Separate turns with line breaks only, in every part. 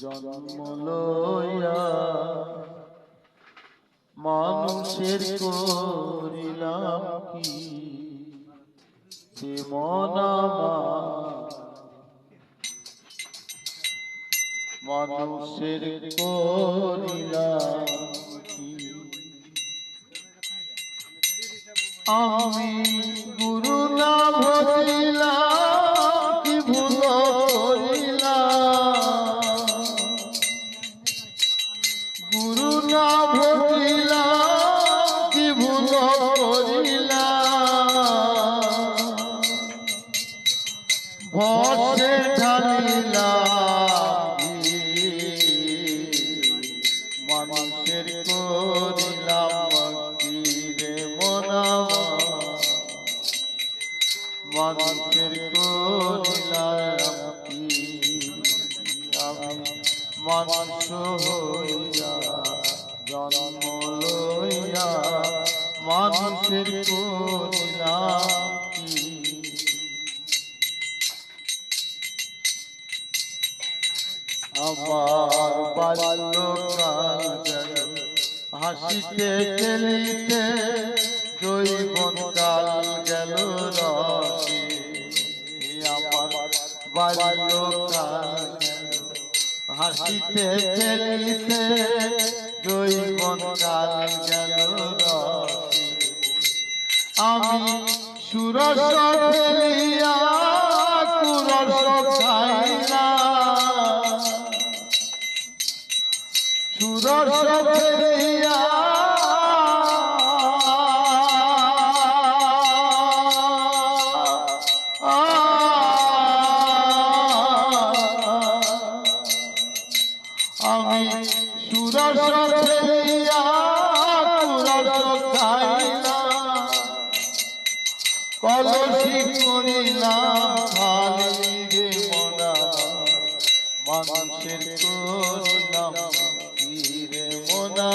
জন্ম লইয়া মানুষের করিলাম কি মন মানুষের করিলাম কি আমি গুরু না ভজিলাম কি ভুল করিলাম গুরু না ভজিলাম কি ভুল করিলাম ভসে ঢালিলাম মানুষের করিলাম কি রে মনামা মানুষের করিলাম কি আমি মানুষ হইয়া জন্ম লইয়া মানুষের করিলাম কি আমার বাল্যকাল গেল হাসিতে খেলিতে যৌবন কাল গেল রসে আমার বাল্যকাল গেল হাসিতে খেলিতে যৌবন কাল গেল রসে আমি সুরস ফেলিয়া কুরস খাইলাম সুরস ফেলিয়া আমি সুরস ফেলিয়া কুরস খাইলাম কলসি করিলাম খালি রে মনা মানুষের করিলাম কি রে মনা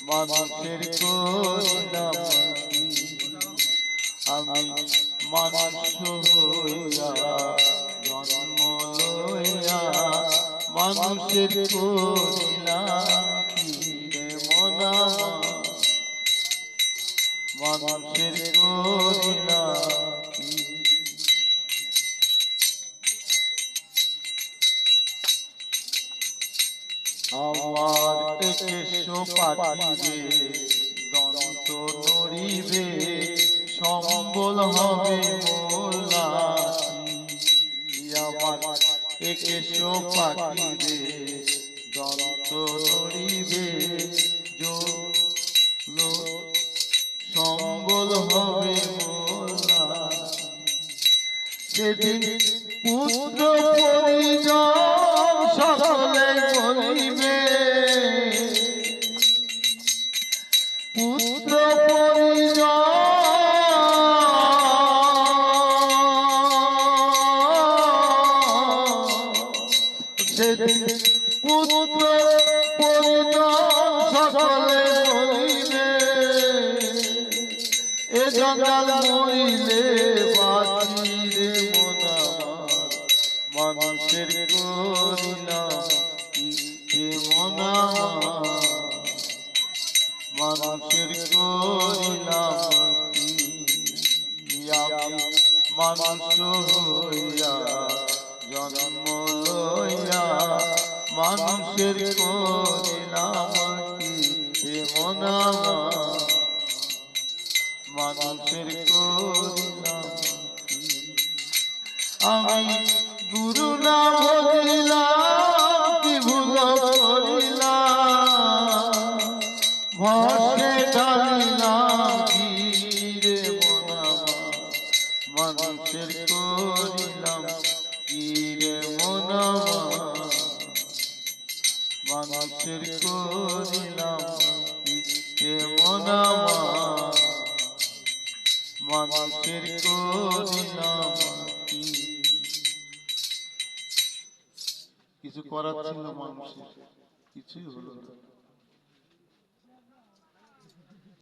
মানুষের করিলাম কি আমি মানুষ হইয়া জন্ম লইয়া মানুষের করিলাম কি রে মনা মানুষের করিলাম কি আমার একেশো পাঠিবে দন্ত নড়িবে সম্বল হবে মোলাসি আমার একেশো পাঠিবে দন্ত নড়িবে সম্বল হবে মোলাসি সেদিন পুত্র পরিজন সকলে বলিবে পুত্র পরিজন সেদিন পুত্র পরিজন সকলে বলিবে এ জঞ্জাল মরিলে বাঁচি রে মনা মানুষের করিলাম কি রে মনা মানুষের করিলাম কি আমি মানুষ হইয়া জন্ম লইয়া মানুষের করিলাম কি রে মনা মানুষের করিলাম কি আমি গুরু না ভজিলাম কি ভুল করিলাম ভসে ঢালিলাম কি রে মনা মানুষের করিলাম কি রে মনা মানুষের করিলাম কি রে মনা মানুষের করিলাম কি কিছু করার ছিল মানুষের কিছুই হলো না।